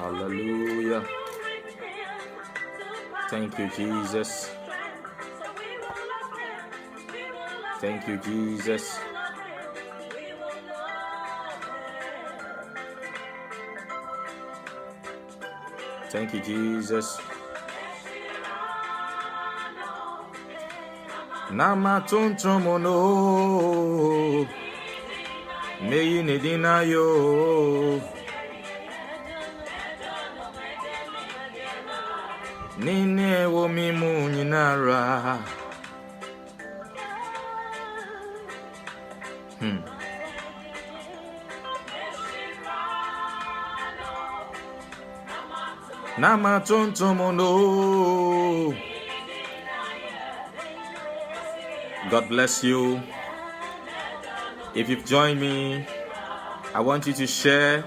Hallelujah. Thank you, Jesus. Thank you, Jesus. Thank you, Jesus. Nama tuntumono meyi nedina yo nine wo mimu nyinara. Nama tuntumono. God bless you. If you've joined me, I want you to share.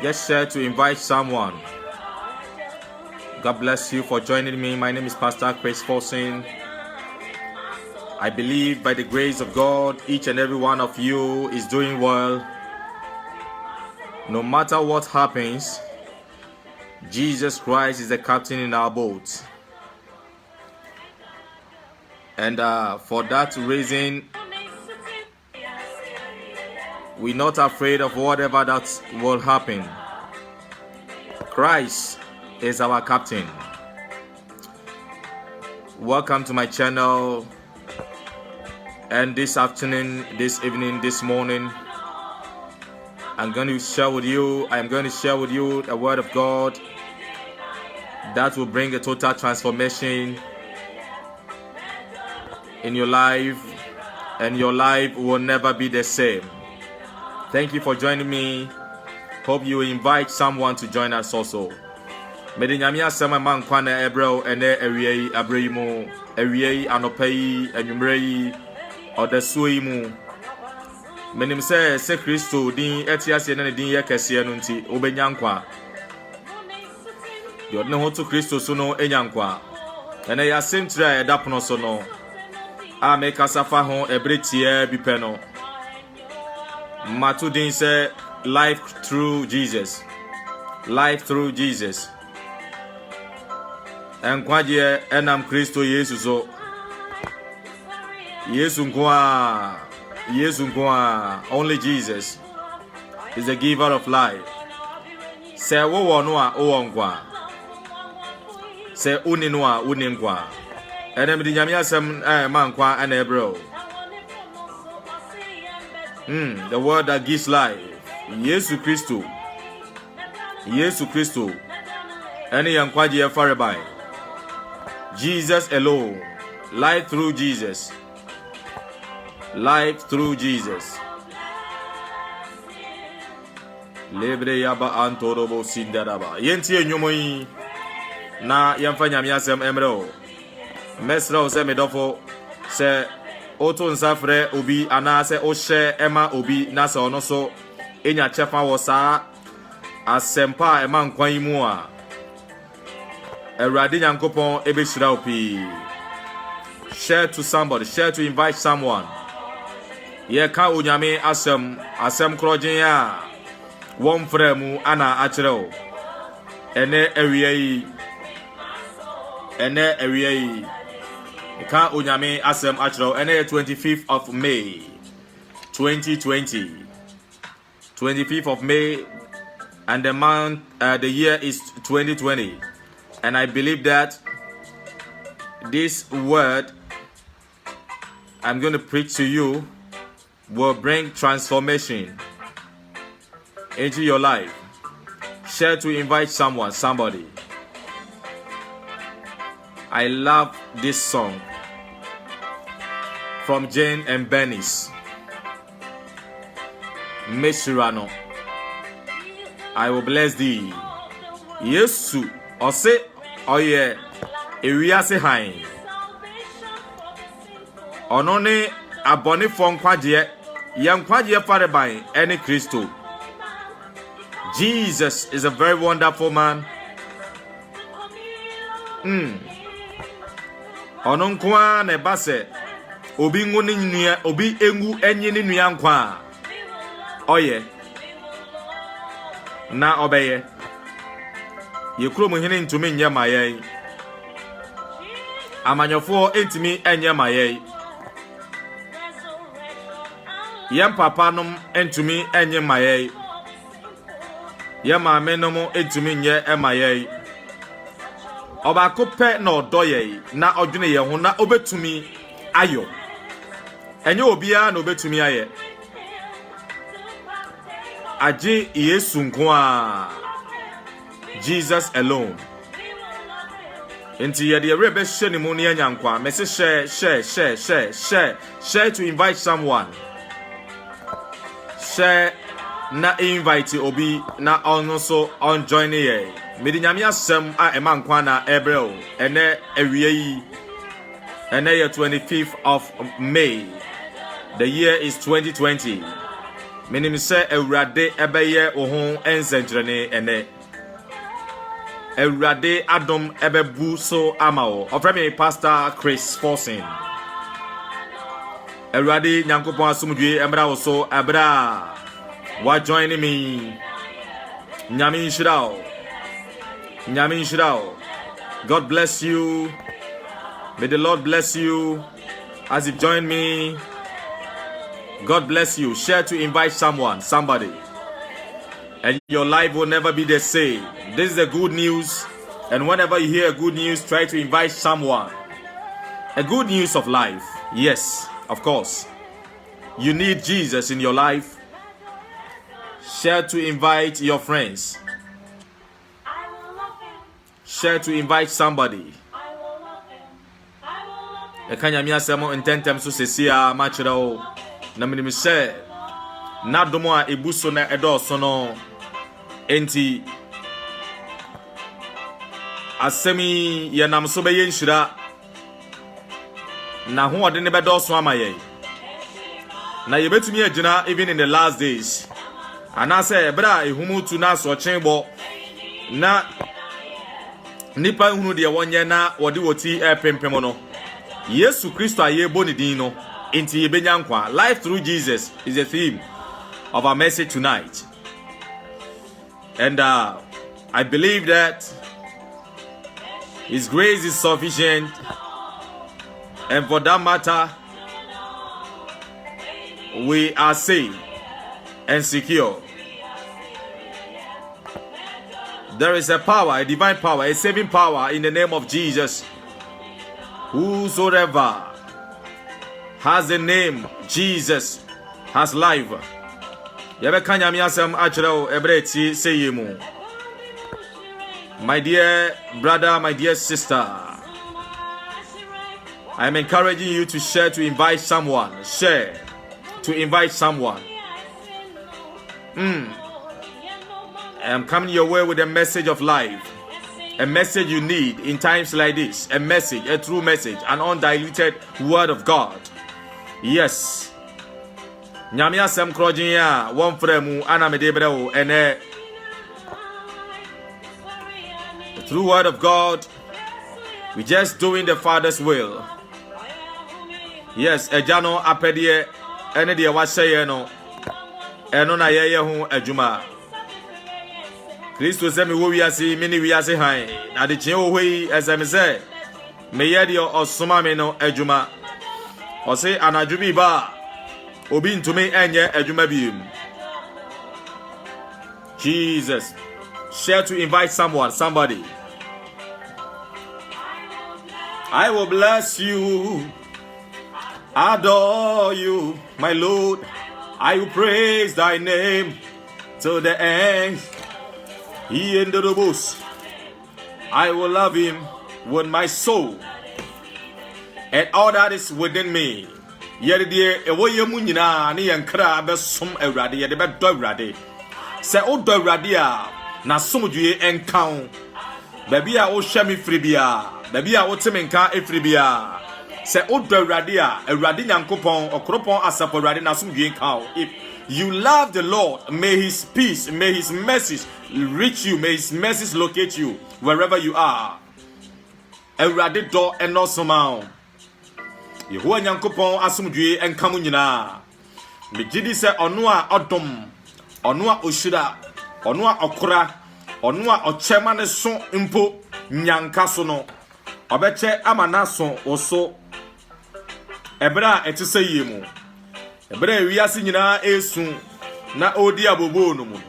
Just share to invite someone. God bless you for joining me. My name is Pastor Chris Forson. I believe by the grace of God, each and every one of you is doing well. No matter what happens, Jesus Christ is the captain in our boat. And for that reason, we're not afraid of whatever that will happen. Christ is our captain. Welcome to my channel. And this afternoon, this evening, this morning, I'm going to share with you the word of God that will bring a total transformation in your life, and your life will never be the same. Thank you for joining me. Hope you invite someone to join us also. Medinyamia sama man kwana ebro ene ewiei abreimu ewiei anopei enwumrei odasuimu. Menim se Kristo din etiase ne din ye kese no nti obenyankwa. Yo ne ho to Kristo so no enyankwa. Ene ya sentra edapono so no. A make us afa ho ebretie bipeno. Matu din say life through Jesus. Life through Jesus. Enkwaje enam Kristo Yesu so. Yesu nkwa. Only Jesus is the giver of life. Say wo wonu a wo nkwa. Say uni no a uni nkwa. And the Yamiasam man kwa and ebro. The word that gives life. Yesu Christo. Any yankwaji farabai. Jesus alone. Life through Jesus. Life through Jesus. Lebre yaba antorobo sindaraba. Yenti nyumoi na yamfanya Yamiasam emro. Mesra se medofo se oto nsafre obi anase o she ema obi na se ono so enya chefa wo saa asempa ema nkwan yi mu a Awurade Nyankopon ebeshira opi. Share to somebody, share to invite someone. Ye ka onyame asem krogen a won fremu ana akyerɛw. Ene awie yi Ka onyame asem akyerɛw ene 25th of May 2020. 25th of May, and the year is 2020. And I believe that this word I'm going to preach to you will bring transformation into your life. Share to invite somebody. I love this song from Jane and Bernice. Meshirano. I will bless thee. Yesu ose oye ewiase han. Ono ne abone fo nkwaje ye nkwaje fareban ene Kristo. Jesus is a very wonderful man. Ono nkwa na base obi ngu ni nua obi engu enyi ni nua nkwa oye na obeye ye krom hene ntumi nye maye amanyofo entimi enye maye yem papa nom entumi enye maye ye maame nom entumi nye emaye oba kope na odoye na odwene ye ho na obetumi ayo enye obia na obetumi aye aje Yesu nko a Jesus alone. Enti yede rebe sheni mu ne anyankwa message share to invite someone. Share na invite obi na ono so on join ye. Medi nyame asem a emankwa na ebrel ene ewie yi ene ye 25th of May. The year is 2020. Menim se Ewurade ebeye ohun enzentrene ene. Ewurade adom ebebu so amao. Ofremi Pastor Chris Forson. Ewurade nyankopon asumdwe emra wo so abra. Wa join me. Nyame nshirao. Nyame nshirao. God bless you. May the Lord bless you as you join me. God bless you. Share to invite someone, somebody. And your life will never be the same. This is the good news. And whenever you hear good news, try to invite someone. A good news of life. Yes, of course. You need Jesus in your life. Share to invite your friends. Share to invite somebody. Ekanyamia semo intentem so sesia machiro. Na minimi se na domo a ebuso na edoso no enti asemi ye nam so be yenhira na ho ode ne bedoso amaye na ye betumi agina even in the last days anase ebra ehumutu na so chenbo na nipa hunu de wonye na wode woti epempem no Yesu Kristo aye boni din no. Life through Jesus is the theme of our message tonight. And I believe that His grace is sufficient. And for that matter, we are safe and secure. There is a power, a divine power, a saving power in the name of Jesus. Whosoever has the name Jesus has life. My dear brother, my dear sister, I am encouraging you to share to invite someone. Share to invite someone. I am coming your way with a message of life. A message you need in times like this. A message, a true message, an undiluted word of God. Yes. Nyamia sem krojin ya won fremu ana me debre wo ene. The true word of God. We just doing the Father's will. Yes, ejano apedie ene de wa seye no. Eno na yeye hu adwuma. Kristo se me wo wiase me ni wiase han. Na de chen wo hoi esem se me ye de osoma me no adwuma. Ose anajubi ba obi ntumi enye adwuma biem. Jesus. Share to invite someone, somebody. I will bless you, adore you, my Lord. I will praise thy name to the end. He in the books. I will love him with my soul and all that is within me. Yet dear, a way you munina, ni and crab, some eradi, yet the bed dog radi. Say, oh, dog radia, na some you and count. Baby, I will share me freebia. Baby, I will tell me can freebia. Say, oh, dog radia, a radian coupon or cropon as a radina some you count. If you love the Lord, may his peace, may his message reach you, may his message locate you wherever you are. A radido and no somehow. Yehowa nyankopon asomdwe enkamu nyina. Megidi se ono a odom, ono a ohyira, ono a okora ono a ochema ne so mpo nyanka so no obeche amana so oso ebra etise yemu ebra wiase nyina esu na odi abobo no mu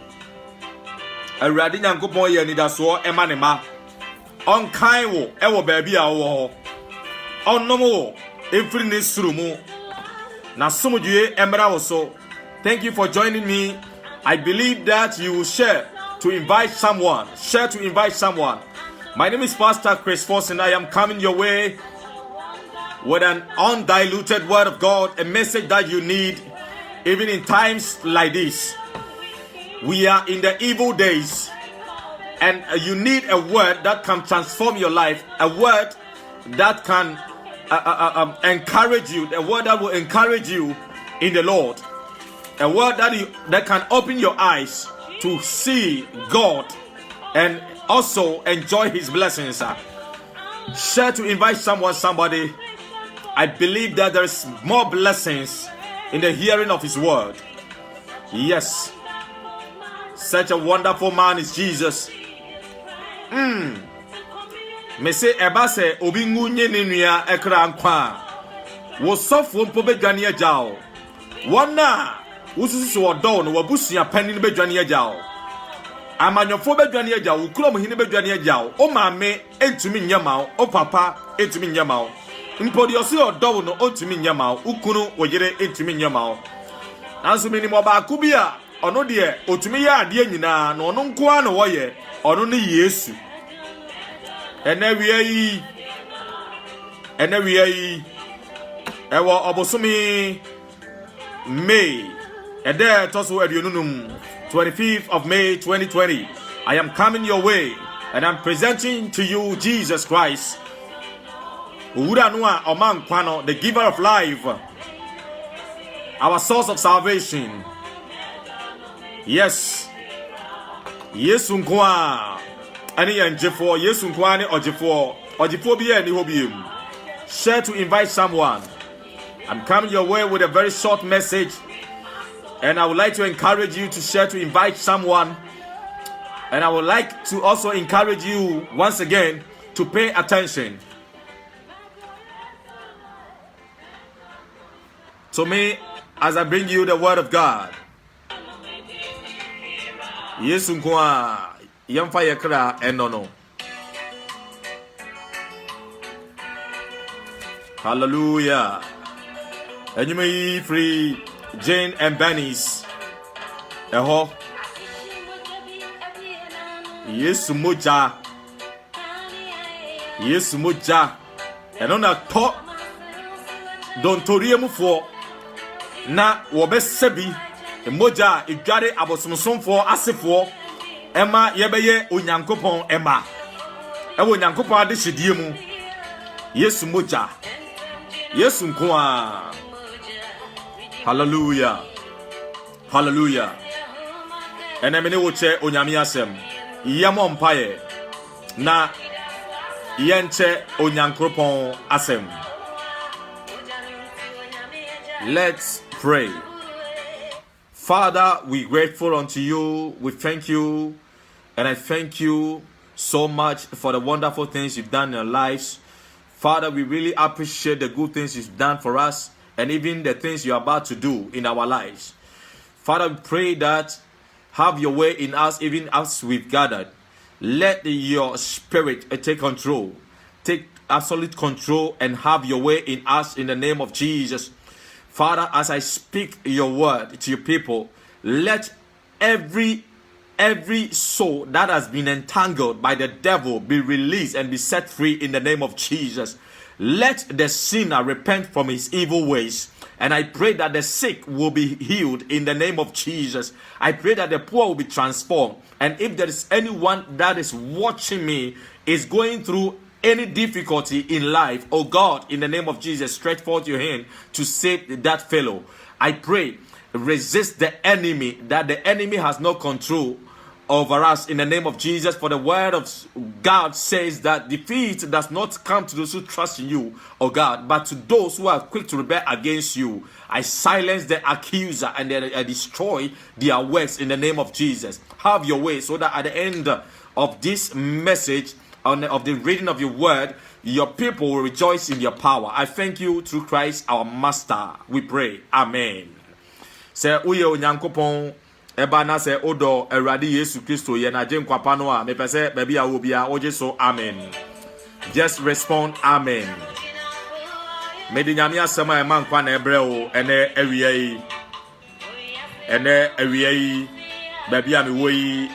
awurade nyankopon ye nidaso ema ne ma onkan wo ewo baabi a wo onnom wo efiri ne surumu na somdue emra wo so. Thank you for joining me. I believe that you will share to invite someone. Share to invite someone. My name is Pastor Chris Foss, and I am coming your way with an undiluted word of God, a message that you need even in times like this. We are in the evil days, and you need a word that can transform your life, a word that can encourage you, a word that will encourage you in the Lord, a word that can open your eyes to see God and also enjoy His blessings. Share to invite somebody. I believe that there is more blessings in the hearing of His word. Yes, such a wonderful man is Jesus. Me say eba se obi ngunye ne nua ekra nkwa wo sofo mpo bedwane agyawo wona wususu wodo no wabusua pani ne bedwane agyawo amanyofo bedwane agyawo ukrom hine bedwane agyawo o maame entumi nyama o papa entumi nyama mpo de osi odo no ontumi nyama ukunu oyere entumi nyama nanso minimo ba akubia ono de otumi ya ade nyina no ono nko a no woye ono ne Yesu. Enewi ewo obosumi May ede toso edionunum 25th of May 2020. I am coming your way and I'm presenting to you Jesus Christ, Uranua Oman Kwano, the giver of life, our source of salvation. Yes, Yesu nkwa ani enjefo Yesu nkwa ni ojefo bi ani hobiem. Share to invite someone. I'm coming your way with a very short message, and I would like to encourage you to share to invite someone, and I would like to also encourage you once again to pay attention to me as I bring you the word of God. Yesu nkwa yamfa yekra enono. Hallelujah. And you may free Jane and Benny's eho Yesu moja enona to don toriemu fo na wo besebi moja igare abosomsomfo asefo ema yebeye onyankopon ema ewo onyankopon ade hyedie mu Yesu moja Yesu nkwa. Hallelujah. Hallelujah. Enemene woche onyame asem yemo mpaye na yenche onyankopon asem. Let's pray. Father, we're grateful unto you. We thank you, and I thank you so much for the wonderful things you've done in our lives. Father, we really appreciate the good things you've done for us, and even the things you're about to do in our lives. Father, we pray that have your way in us, even as we've gathered. Let your spirit take control. Take absolute control and have your way in us in the name of Jesus. Father, as I speak your word to your people, let every soul that has been entangled by the devil be released and be set free in the name of Jesus. Let the sinner repent from his evil ways. And I pray that the sick will be healed in the name of Jesus. I pray that the poor will be transformed. And if there is anyone that is watching me is going through any difficulty in life, oh God, in the name of Jesus, stretch forth your hand to save that fellow. I pray, resist the enemy, that the enemy has no control over us in the name of Jesus. For the word of God says that defeat does not come to those who trust in you, O God, but to those who are quick to rebel against you. I silence the accuser and I destroy their works in the name of Jesus. Have your way, so that at the end of this message, of the reading of your word, your people will rejoice in your power. I thank you through Christ our Master. We pray. Amen. Say uye onyankopon eba na se odo Awurade Yesu Kristo ye na je nkwapa no a me pese ba bia wo bia oje so amen. Just respond amen. Medi nyame asema e man kwa na ebre o ene awia yi. Ene awia yi ba bia me wo yi.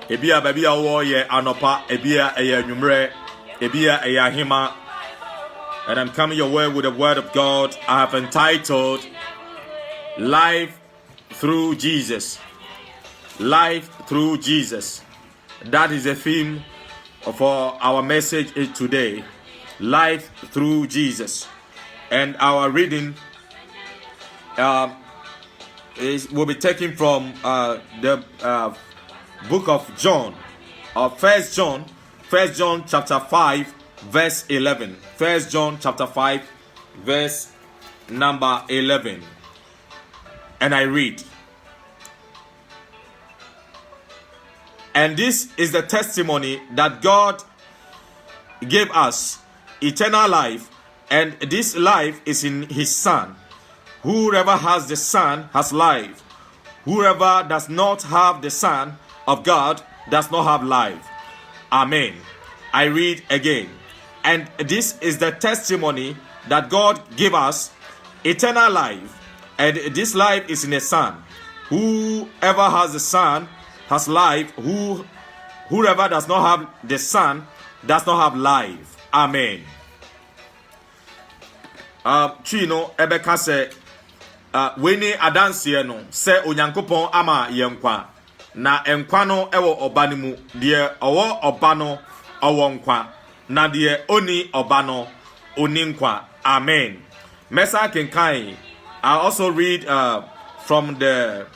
Ebia ba bia wo ye anopa, ebia e ya nwumre, ebia e ya hima. And I'm coming your way with the word of God. I have entitled Life Through Jesus. Life through Jesus. That is the theme for our message today. Life through Jesus. And our reading will be taken from the book of John, First John chapter 5 verse 11. First John chapter 5 verse number 11. And I read, and this is the testimony that God gave us, eternal life, and this life is in his Son. Whoever has the Son has life. Whoever does not have the Son of God does not have life. Amen. I read again. And this is the testimony that God gave us, eternal life, and this life is in the Son. Whoever has the Son has life. Whoever does not have the Son does not have life. Amen. Chino ebeka se weni adanse no se onyankopon ama yenkwa na enkwa no ewo oba ne mu de owo oba no owo nkwa na de oni oba no oni nkwa. Amen. Mesa kenkai. I also read from the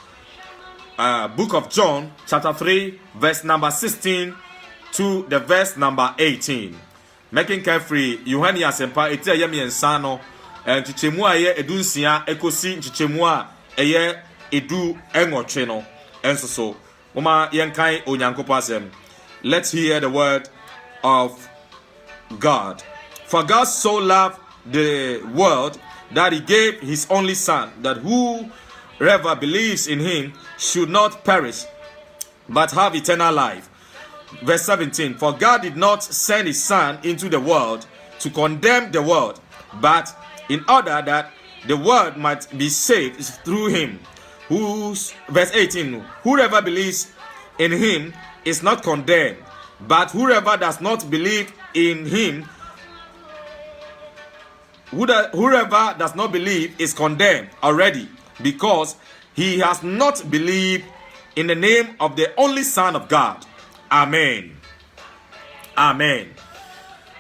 book of John chapter 3 verse number 16 to the verse number 18. Making carefree Yohani asempa eti ayemi ensano nchichemu aye edunsia ekosi nchichemu a eye edu enwotwe no enso so mama yenkai onyankopon asem. Let's hear the word of God. For God so loved the world that he gave his only Son, that whoever believes in him should not perish but have eternal life. Verse 17, for God did not send his Son into the world to condemn the world, but in order that the world might be saved through him. Verse 18, whoever believes in him is not condemned, but whoever does not believe in him, whoever does not believe is condemned already, because he has not believed in the name of the only Son of God. Amen. Amen.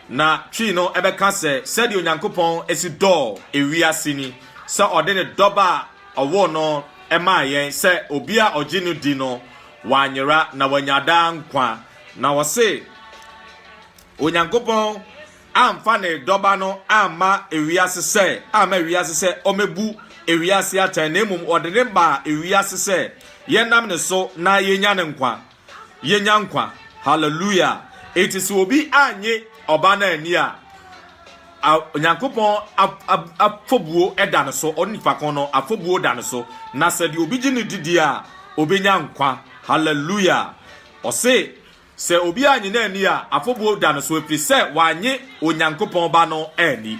Na chino ebeka se said onyankopon esi do ewiase ni se ode ne doba owo no ema yen se obi a oginu di no wanyera na wanyada nkwa na wose onyankopon amfa ne doba no ama ewiase se omebu ewiase atan na emum ode ne ba ewiase se yenam ne so na yenya ne nkwa yenya nkwa. Hallelujah. It is obi anye oba na ani a onyankopon afobuo eda ne so onifa kon no afobuo da ne so na se de obi gine didi a obenya nkwa. Hallelujah. Ose se obi anye na ani a afobuo da ne so efiri se wanye onyankopon ba no ani.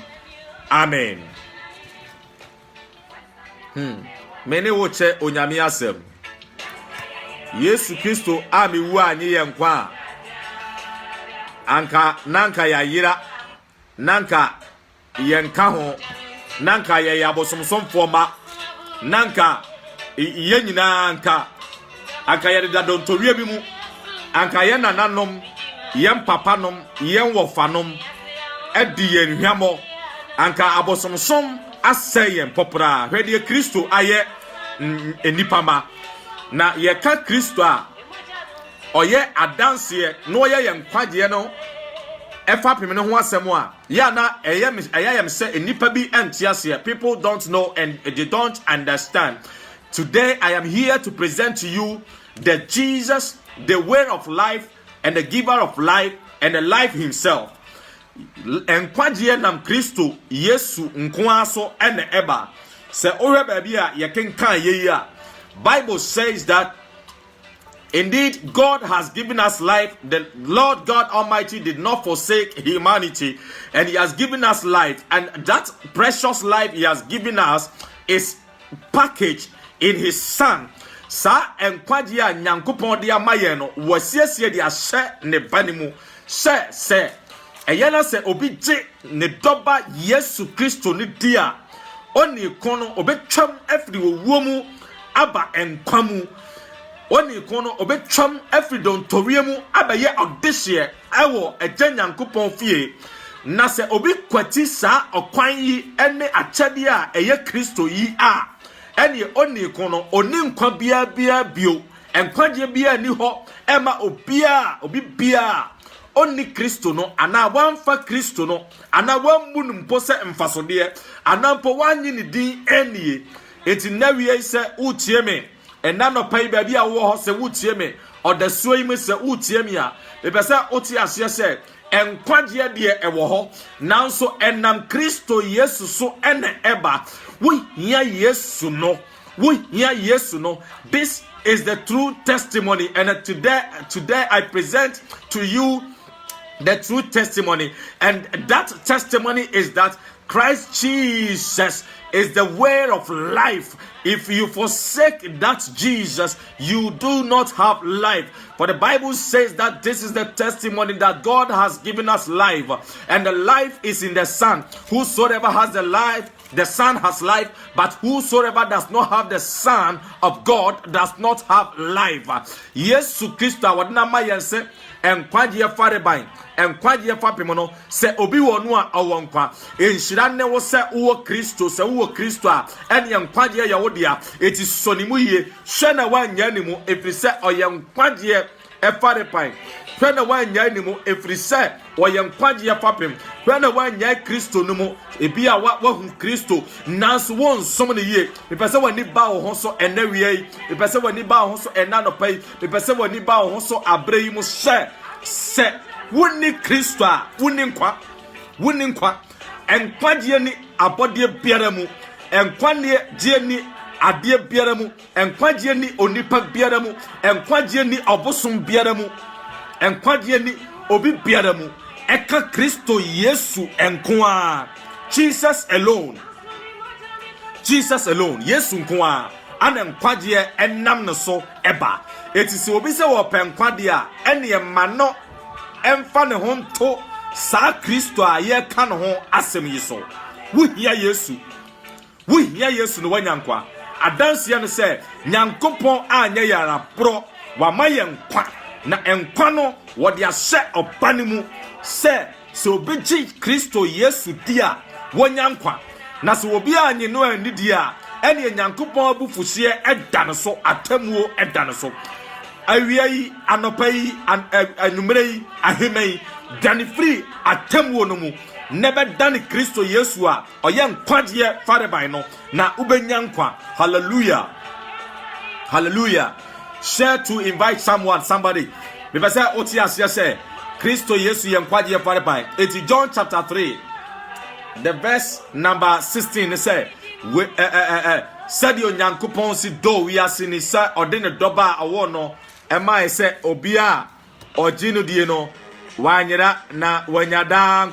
Amen. Mene wo che onyame asem. Yesu Kristo amiwu anye yenkwa nanka ya yira nanka yenka ho nanka ya yabosomsomfo ma nanka yenyina anka ya da dontorie bi mu anka ye nananom yen papanom yen wofanom edi yen hwamo anka abosomsom asayen popra hwede Kristo aye enipama na ye ka Kristo a oye adanse no oye ye nkwagye no efa pem no ho asem a ya na eyam say enipa bi entiase. People don't know and they don't understand. Today I am here to present to you the Jesus, the way of life and the giver of life and the life himself. Enkwagye nam Kristo Yesu nkoa so ene eba. Se owe baby a ye kenkan ye a Bible says that indeed God has given us life. The Lord God Almighty did not forsake humanity, and he has given us life, and that precious life he has given us is packaged in his son. Sa enkwagye a Nyankopon de amaye no wasiesie de ahye ne banimu se eyana se obi gye ne doba Yesu Kristo ne dia oni kono obetwam afri owuomu aba enkwamu. Oni kono obetwam afri dontoriemu abaye odehye ewo eje Nyankopon fie. Na se obi kwati sa okwan yi ene akyade a eye Kristo yi a ene oni kono oni nkwa bia bio enkwagye bia ni ho ema obi bia oni Kristo no ana wanfa Kristo no ana wambu mpo se mfasode ana mpo wanyi ni din enie enti nawie se utie me ena no pai ba bia wo ho se utie me odasuo yi se utie me a bepesa otie ase se enkwagye de ewo ho nanso enam Kristo Yesu so ene eba we hia Yesu no. This is the true testimony, and today I present to you the true testimony, and that testimony is that Christ Jesus is the way of life. If you forsake that Jesus, you do not have life. For the Bible says that this is the testimony that God has given us life, and the life is in the Son. Whosoever has the life, the Son has life, but whosoever does not have the Son of God does not have life. Yesu Kristo wadna mayense enkwagye fareban enkwagye fapimono se obi wonu a owonkwa enhira ne wo se wo Kristo se wo Kristo a ene enkwagye ya wodea eti sonimu ye hwe na wanya nimu efrise oyenkwagye efarepan hwe na wanya nimu efrise oyenkwagye fapim hwe na wanya Kristo numu ebi a wahu Kristo nanso won som ne ye epese wani ba wo ho so enawie epese wani ba wo ho so enanopai epese wani ba wo ho so abrei mu se woni Kristo a woni nkwa enkwagye ni abode biara mu enkwagye die ni ade biara mu enkwagye ni onipa biara mu enkwagye ni obosom biara mu enkwagye ni obi biara mu eka Kristo Yesu enkoa Jesus alone Yesu nkoa ana nkwagye enam no so eba etisi obi se wo penkwade a ene ma no emfa ne ho nto sa Kristo a ye ka no ho asem yi so wuhia Yesu no wanyankwa adanse no se Nyankopon anya yara pro wa maye nkwa na enkwa no wo de ahye obane mu se obi ji Kristo Yesu dia wanyankwa na se obi anyi no ani dia ene Nyankopon abufuhye eda no so atamuo eda no so awiai anopai anumrei ahemai dani free atamuo no mu nebe dani Kristo Yesu a oye nkwagye fareban no na ubenyankwa. Hallelujah. Share to invite somebody. Because say otiasia say Kristo Yesu ye nkwagye fareban. It's John chapter 3 the verse number 16 say said yo Nyankopon si do wi asini sa odene doba awo no ema say obia ogino die no wanyera na wanyada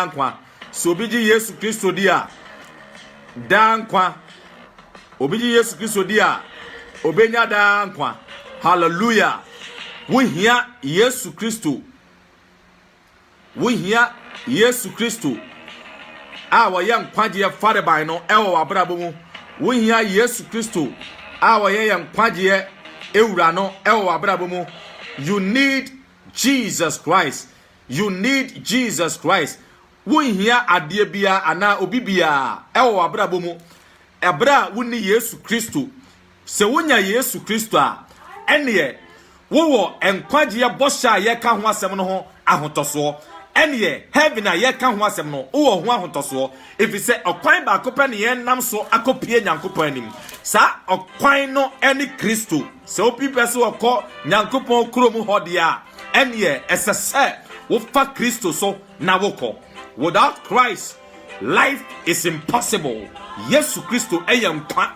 nkwa so obiji Yesu Kristo dia dankwa obiji Yesu Kristo dia obenya dankwa. Hallelujah. We hear Yesu Kristo awa yang kwagye fareban no ewo abrabo mu. We hear Yesu Kristo awa yang kwagye ewura no ewo abrabo mu. You need Jesus Christ. We hear ade bia ana obi bia ewo abrabo mu ebra woni Yesu Kristo se wonya Yesu Kristo a ene wo enkwagye bosha ye ka ho asem no ho ahotoso ene heaven a ye ka ho asem no wo ho ahotoso if say okwan ba kopa ne ye nam so akopie nyankopon anim sa okwan no ene Kristo se opi pese okọ nyankopon kurom hode a ene esese wo fa Kristo so na wokọ. Without Christ life is impossible. Yesu Kristo eyenkwa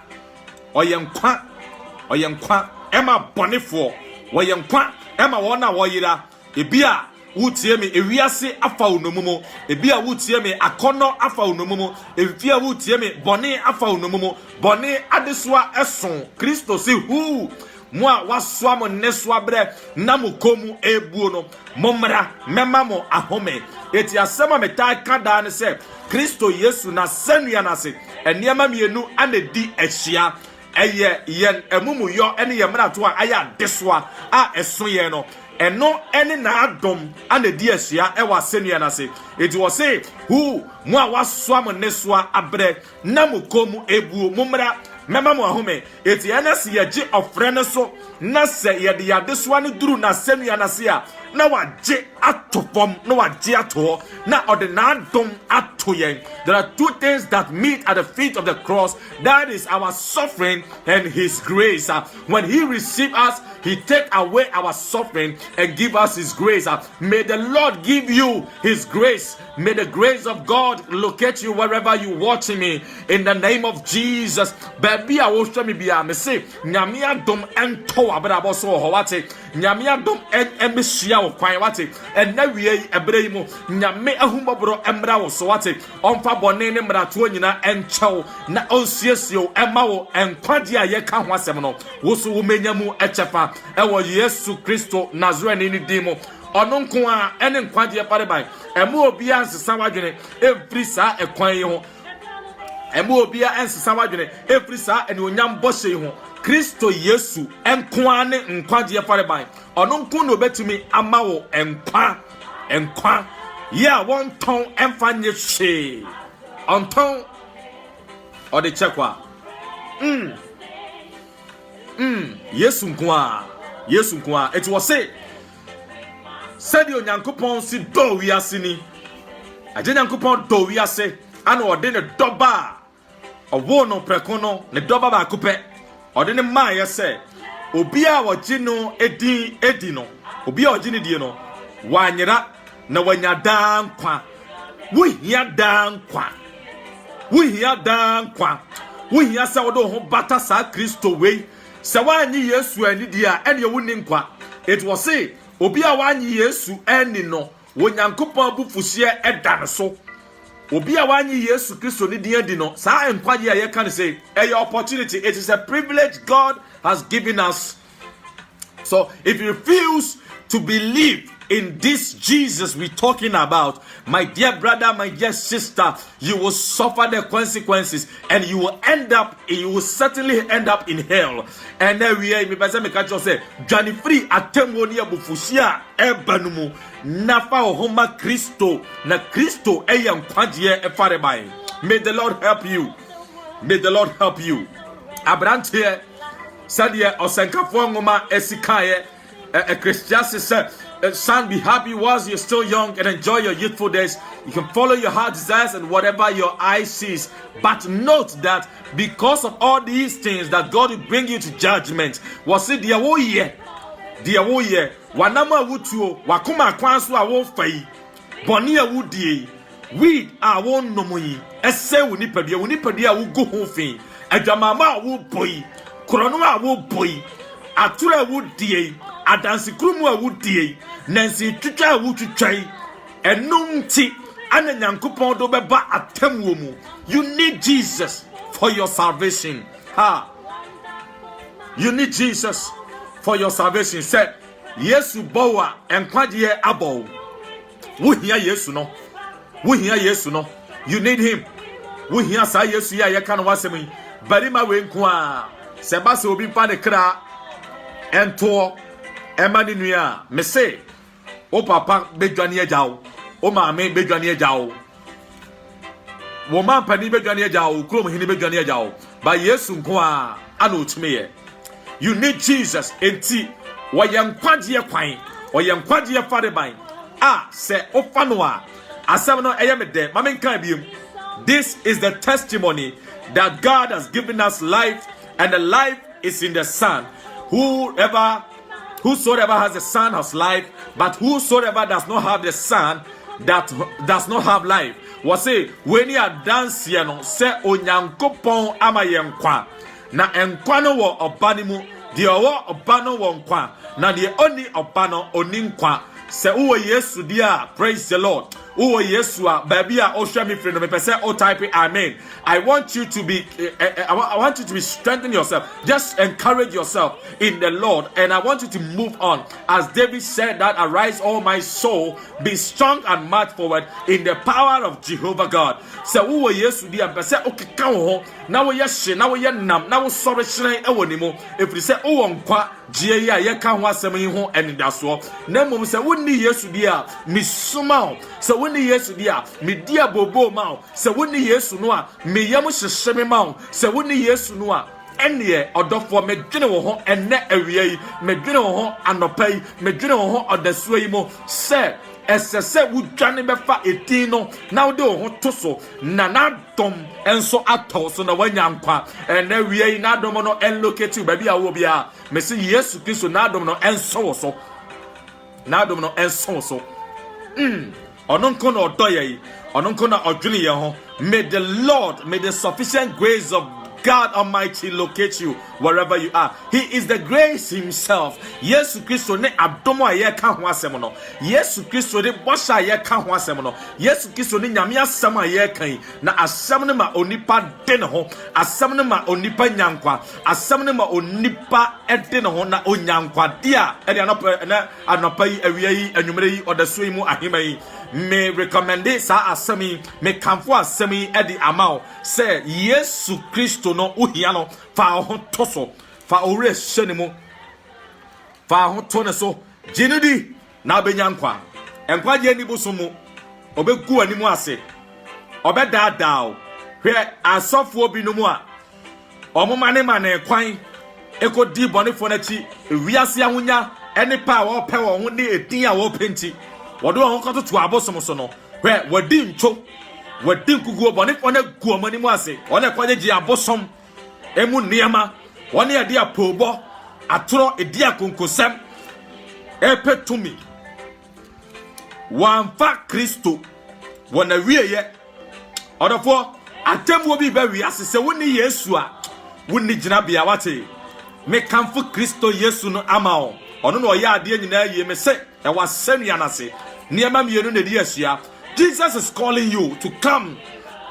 oyenkwa ema bonefo woyenkwa ema wona woyira ebia wutie me ewiase afa onomumo ebia wutie me akono afa onomumo efia wutie me bone afa onomumo bone adesoa eson Kristo se hu mo wasoa mo nesoa bre na mo komu ebuo no momra mema mo ahome eti asema meta kada ne se Kristo Yesu na sanua na se eniema mienu anedi ehia eye yen emumu yo ene ye mrato a aya desoa a eso ye no eno ene na adom anedi ehia e wa sanua na se eti wo se hu mo a wasoa mo nesoa abre na mo komu ebuo momra mema mo ahome eti ene se ye gi ofre ne so na se ye de ya desoa ne duru na sanua na se a na waje atopom na waje ato na ordinadom ato yen. There are two things that meet at the feet of the cross. That is our suffering and his grace. When he receives us, he take away our suffering and give us his grace. May the Lord give you his grace. May the grace of God locate you wherever you watching me in the name of Jesus. Baby, I will show me be me say nyamia dom ento abrabo so ho wate nyamia dom emeshia wo kwan wate ena wie ebre mu nyame ahumobro emra wo so wate onfa bone ne mrato nyina enchew na onsiesio ema wo enkwade a ye ka ho asem no wo so wo menyamu echefa ewo Yesu Kristo Nazarene ni dimo ono nko a ene nkwade pare bai emu obi ansesa wadwene every sa ekwan yi ho emu obi ansesa wadwene every sa ene onyam bose yi ho Kristo Yesu enkwa ne nkwade pare bai ono nko no betumi ama wo enkwa ya won ton emfa nye hwe onton ode chekwa Yesu nkwa it was say said onyankopon si do wiase ni aje nyankopon do wiase ana ode ne doba owo no preko no ne doba ba kope ode ne ma ye se obi a wogi no edi no obi a wogi ne die no wanyera na wanya dankwa wuhia dankwa wuhia sa wodo ho bata sa Kristo wei sa wanyi Yesu ani dia ene wuni nkwa it was say obi a wanyi Yesu ani no wonyankopon bufusie edan so obi a wanyi Yesu Kristo ni dia di no sa enkwaje a ye kan say a opportunity. It is a privilege God has given us. So if you refuse to believe in this Jesus we're talking about, my dear brother, my dear sister, you will suffer the consequences and you will certainly end up in hell. And then we catch say Johnny free atemonia bufusia ebanumu nafa ohoma Kristo na Kristo eyam kwajie efarebai. May the Lord help you. May the Lord help you. Abrante sadia osenkafo ngoma esikaye Ecclesiastes said, son, be happy whilst you're still young and enjoy your youthful days. You can follow your heart desires and whatever your eye sees. But note that because of all these things that God will bring you to judgment. Was it dear woye? Wanama wutuo, wakuma kwansu a won fai. Boni a wudie. Weed a won nomoyi. Ese wunipadia wu go hofin. Adwamama wu boy. Krono a wu boy. Atura wu die. Adansi krumu a wu die. Nancy twitwa wu twitwai. Enunti ana nyankopon do beba atemwo mu. You need Jesus for your salvation. You need Jesus for your salvation. Say Yesu bowa enkwaje abo. Wo hia Yesu no. You need him. Wo hia sa Yesu ya ye kan wasem. Bari ma we nko a. Se ba se obi pa ne kra ento emani nua me say o papa bedwane agyawo o maame bedwane agyawo wo man pani bedwane agyawo krom hini bedwane agyawo ba Yesu nko a ana otime ye. You need Jesus enti Wayankwaje kwan, wayankwaje fareban. Se ofanoa. Asem no eyemede. Mamenka biem. This is the testimony that God has given us life, and the life is in the Son. Whosoever has the Son has life, but whosoever does not have the Son, that does not have life. Was say when you are dancing, no say onyankopon ama yenkwa. Na enkwa no wo obanimu, de owo obano wo nkwa. Na de oni obano oni nkwa. Se uwe Yesu dia, praise the Lord. Uwe Yesu a baby a osha mi friend me pese o type amen. I want you to be I want you to be strengthen yourself. Just encourage yourself in the Lord, and I want you to move on. As David said that, arise all my soul, be strong and march forward in the power of Jehovah God. Se uwe Yesu dia pese okeka wo ho na wo ye hye na wo ye nam na wo sore hyeren ewo ni mu. If you say uwo nkwa gie ya ye ka ho asem yi ho enidaso. Na mom se wonni Yesu dia misuma o. Se wonni Yesu dia me dia bobo ma o. Se wonni Yesu no a me yam hyehye me ma o. Se wonni Yesu no a ene odofo medwene wo ho enne awia yi medwene wo ho anopa yi medwene wo ho odaso yi mo se esese wudwane befa etin no na wo de wo ho to so na dom enso atọ so na wanya nkwa enne awia yi na dom no enlocate ba bia wo bia me se Yesu Kristo na dom no enso wo so na dom no enso wo so ononko na odoye yi ononko na odwene ye ho. May the Lord, may the sufficient grace of God Almighty locate you wherever you are. He is the grace himself. Yesu Kristo ne adomo aye ka ho asem no. Yesu Kristo de bosha aye ka ho asem no. Yesu Kristo ne nyame asem aye kan na asem ne ma onipa de ne ho. Asem ne ma onipa nyankwa. Asem ne ma onipa ede ne ho na onyankwa de a e de anopa yi awia yi anwumre yi odaso yi mu ahema yi. Me recommend sa asemi me kamfo asemi edi amao say Yesu Kristo no uhia no fa ho toso fa ore hyene mu fa ho to ne so jinidi na benya nkwa enkwa je ni bosomu obegu ani mu ase obedadao hwe asofo obi no mu a omomane mane kwan ekodi bonefo na chi wiase ahonya ene pa wo pe wo ho ne edin a wo penti wodo ho kato to abosom so no hwe wadi ncho wadi kuguo bonefo na guomani mu ase one kwaje ji abosom emu niema one ade apobo atoro edi akonkosem epetumi wanfa Kristo wona wieye odofo atemu obi ba wi ase se woni Yesu a woni gina bia wate me kamfo Kristo Yesu no amao ono no ya ade nyina yie me se e wasenu anase niema mienu na di asia. Jesus is calling you to come.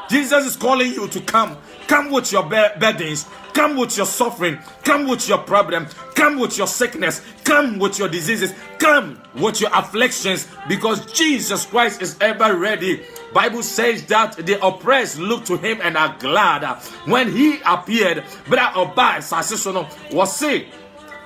Jesus is calling you to come. Come with your burdens. Come with your suffering. Come with your problem. Come with your sickness. Come with your diseases. Come with your afflictions, because Jesus Christ is ever ready. Bible says that the oppressed look to him and are glad. When he appeared, but Oba Sasono was sick.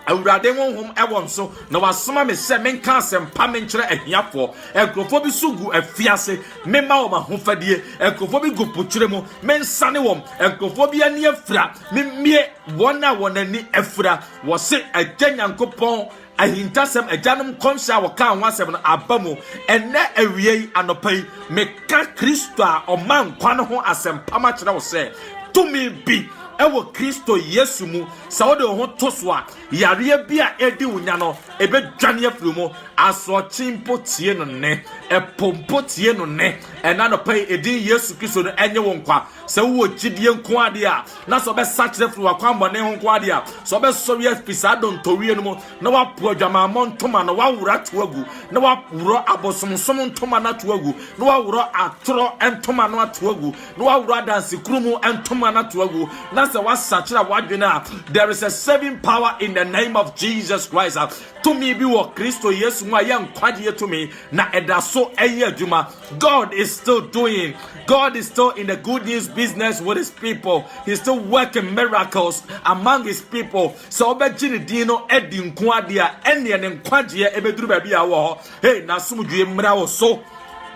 Awurade wonhom ewon so na wasoma me se menka asempa menkere ahiafo enkrofo bi sugu afiase mema wo mahofadie enkrofo bi guputwere mu mensane wom enkrofo bi ani afura memmie wona wonani afura wo se agyanyankopon ahintasem agyanom konsha wo ka ho asem no abamu enne awie anopai meka Kristo a oman kwa no ho asempa ma kire wo se tumi bi ewo Kristo Yesu mu sa wo ho toso a yare bia edi wunya no ebe dwane afuru mu aso chimpo tie no ne epompo tie no ne ena no pay edi Yesu Kristo no enye wo nkwa sa wo gidie nko ade a na so be sachre furu akwa mbone ho nko ade a so be so ye fisa don towie no mu na wa po adwama montoma na wa wura toagu na wa wuro abosomsom ntoma na toagu na wa wuro atoro entoma na toagu na wa wuro dansi krumu entoma na toagu na se wa sachre wadwena. There is a saving power in the name of Jesus Christ. To me be what Kristo Yesu mu aye nkwaje to me na edaso eye adwuma. God is still doing. God is still in the good news business with his people. He's still working miracles among his people. So obejini dino edi nkwade a ene ne nkwaje ebeduru ba bia wo. Hey, na sumdue mmra wo so.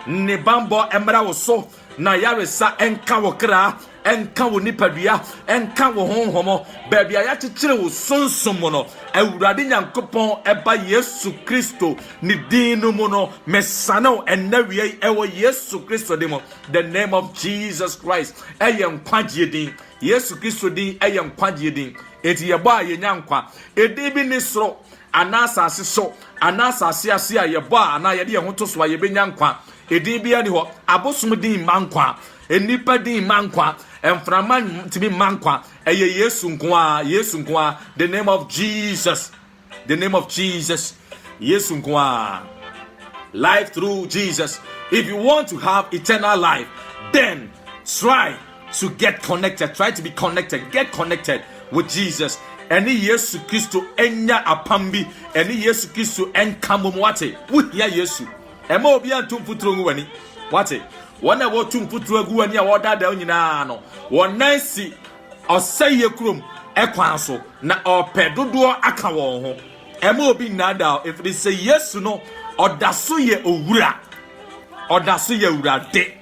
Ne bambo emra wo so. Na yaresa enka wo kra enka wo nipadua enka wo honhomo baby aya kekere wo sonsom no awurade nyankopon eba Yesu Kristo ni din no mu no mesano ennawie ewo Yesu Kristo de mo the name of Jesus Christ eyem kwagye din Yesu Kristo din eyem kwagye din eti ye ba ye nyankwa edi bi ni soro anasa aseso anasa asiase a ye ba ana ye de ye hoto so ye be nyankwa edi bi ani ho abosom din mankwa enipa din mankwa emframan timi mankwa eye Yesu nkoa the name of Jesus Yesu nkoa life through Jesus. If you want to have eternal life, then try to get connected, try to be connected, get connected with Jesus. Any Yesu Kristo enya apambi, any Yesu Kristo enkamomwate wuhia Yesu ema obi antum futuro ngwani wate wona wo tum futuro guwani a woda da nyina no wonansi oseye krom ekwanso na opedodo aka won ho ema obi nada if they say Yesu no odaso ye owura de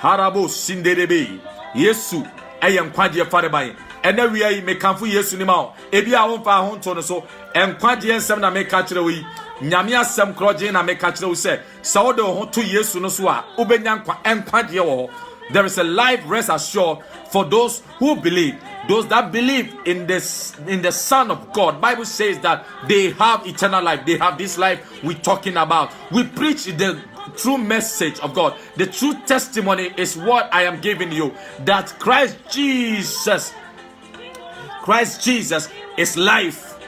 harabo sinderebe Yesu eyem kwagye fareban ena wi ayi mekanfo Yesu ni ma o ebi a won fa ho to no so enkwagye ensem na meka kire wi nyame asem kroje na meka kire wi se wo de ho to Yesu no so a obenya nkwa enkwagye wo. There is a life rest assured for those who believe, those that believe in the Son of God. Bible says that they have eternal life. They have this life we're talking about. We preach the true message of God. The true testimony is what I am giving you, that Christ Jesus is life.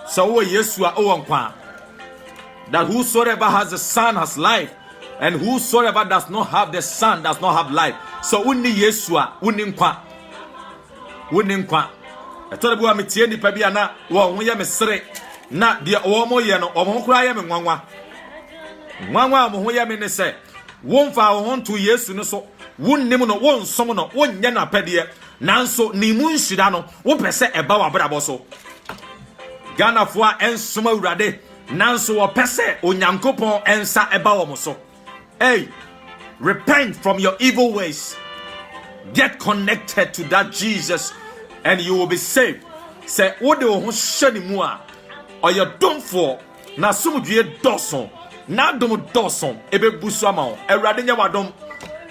So Yeshua that whosoever has the Son has life, and whosoever does not have the Son does not have life. So uni Yeshua uninkwa etorebu ametie nipa bia na wo ho ye mesere na de wo mo ye no wo ho kura ye me nwanwa mo ho ye me ne se wonfa wo ho nto Yesu no so wonnim no wonsom no wonye na pede nanso ni mu nhira no wo pese eba wa brabo so Ghana fo a ensom awurade nanso wo pese onyankopon ensa eba wo mo so. Hey, repent from your evil ways. Get connected to that Jesus and you will be saved. Say, what do you shani mua? Or you're done for. Na sumudye doson. Na domo doson. Ebe busama. Erade nya wadom.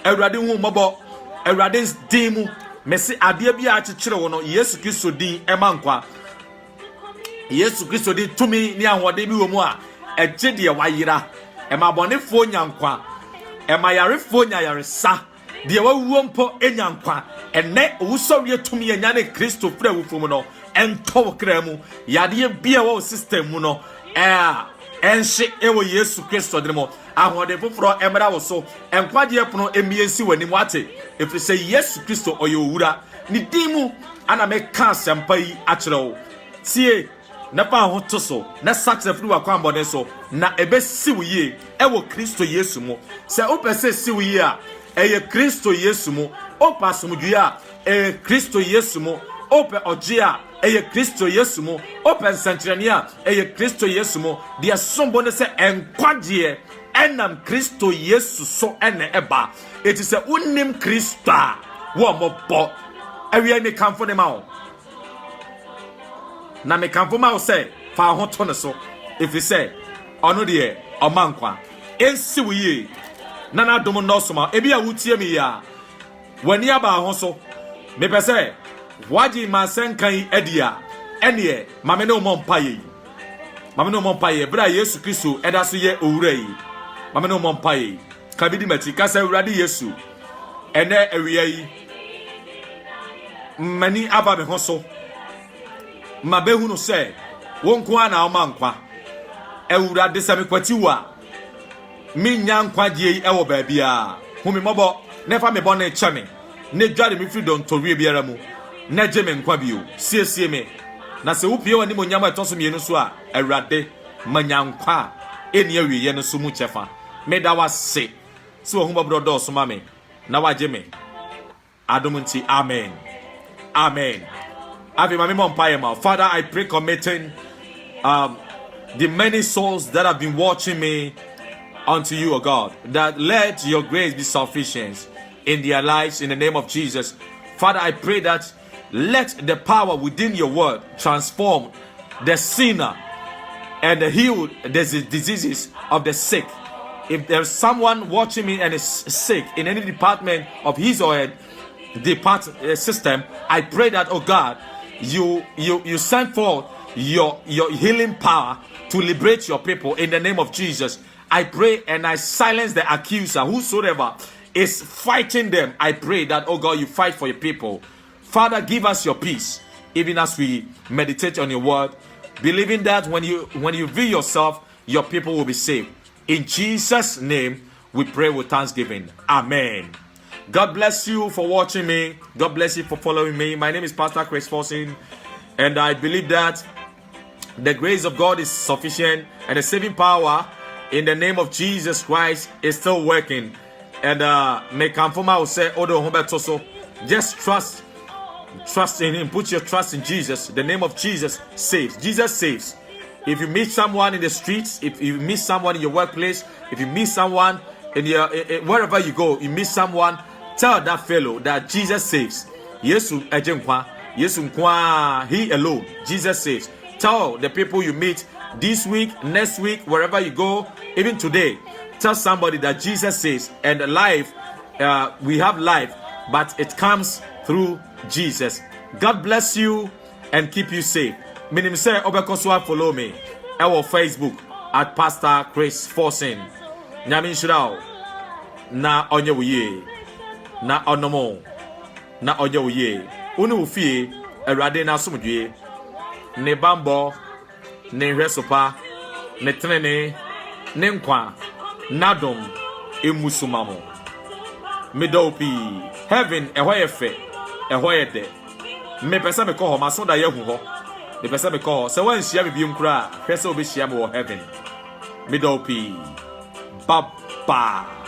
Erade hu mabo. Erade dimu. Mesi adie bi a chichire wono. Yesu Kristo din emankwa. Yesu Kristo din tumi ni anwode bi wo mu a. Eje de wayira. Ema bonefo nyankwa. Ema yarefo nya yaresa. De wawuo mpo enyankwa. Ene owusori tumi enya ne Kristo fra wufum no. Ento kra mu. Yade bia wo system mu no. Enhye ewo Yesu Kristo de mo. Ahode foforo emra wo so. Enkwade pono emiensi wani mu ate. If say Yesu Kristo oyowura. Ni dimu ana me ka sempa yi akere wo. Tie na pa ho to so na sakse fru wa kwambode so na ebe siwu ye ewo Kristo Yesu mo se opese siwu ye a eye Kristo Yesu mo opa somdue a Kristo Yesu mo ope oje a eye Kristo Yesu mo open santrani a eye Kristo Yesu mo de sombo ne se enkwagye enam Kristo Yesu so ene eba eti se unim Kristo a wo mo bo awie me kamfo ne ma o na me kamfo ma o se fa ho to ne so if you say ono de omankwa ensi wiye na na dom no so ma ebi a wutie mi ya wani aba ho so me pese waji ma senkan edia ene ma me no mo mpaye bra Yesu Kristo eda so ye owura yi ma me no mo mpaye kabidi mati kasa urade Yesu ene awie yi mani aba me ho so mabehu no se wonko ana omankwa ewurade se me kwati wa minya nkwagye ewo baabia humi mobo nefa me bone chame ne dware me freedom to wie biara mu na je me nkwa bio siesie me na se wupie wani mo nyama etonso mienu so a ewurade manyankwa eni awiye no so mu chefa me da wase so ho bobro do so ma me na waje me adomunti amen Father, I pray committing the many souls that have been watching me unto you, O God, that let your grace be sufficient in their lives in the name of Jesus. Father, I pray that let the power within your word transform the sinner and heal the diseases of the sick. If there's someone watching me and is sick in any department of his or her system, I pray that, oh God, you send forth your healing power to liberate your people in the name of Jesus. I pray and I silence the accuser, whosoever is fighting them. I pray that, oh God, you fight for your people. Father, give us your peace, even as we meditate on your word, believing that when you reveal yourself, your people will be saved. In Jesus' name, we pray with thanksgiving. Amen. God bless you for watching me. God bless you for following me. My name is Pastor Chris Forson, and I believe that the grace of God is sufficient, and the saving power in the name of Jesus Christ is still working. And Mekamfoma will say, Odo Humbertoso, just trust in him. Put your trust in Jesus. The name of Jesus saves. Jesus saves. If you meet someone in the streets, if you meet someone in your workplace, if you meet someone in your wherever you go, you meet someone, tell that fellow that Jesus saves. Yesu ejenkwa, Yesu nkwa, he alone. Jesus saves. Tell the people you meet this week, next week, wherever you go, even today, tell somebody that Jesus saves. And life, we have life, but it comes through Jesus. God bless you and keep you safe. Minim say obekoswa follow me on Facebook at Pastor Chris Forson. Nyami shirao na onye wuye na onomo na onye wuye unu ufie erade na sumdwe ne bambo ne hwesopa ne trene ne nkwa nadom emusumamo medopi heaven ehoyefe ehoyede me pesa me ko ho maso da yehu ho the person because so when share be nkura hwese obe share me wo heaven middle p baba.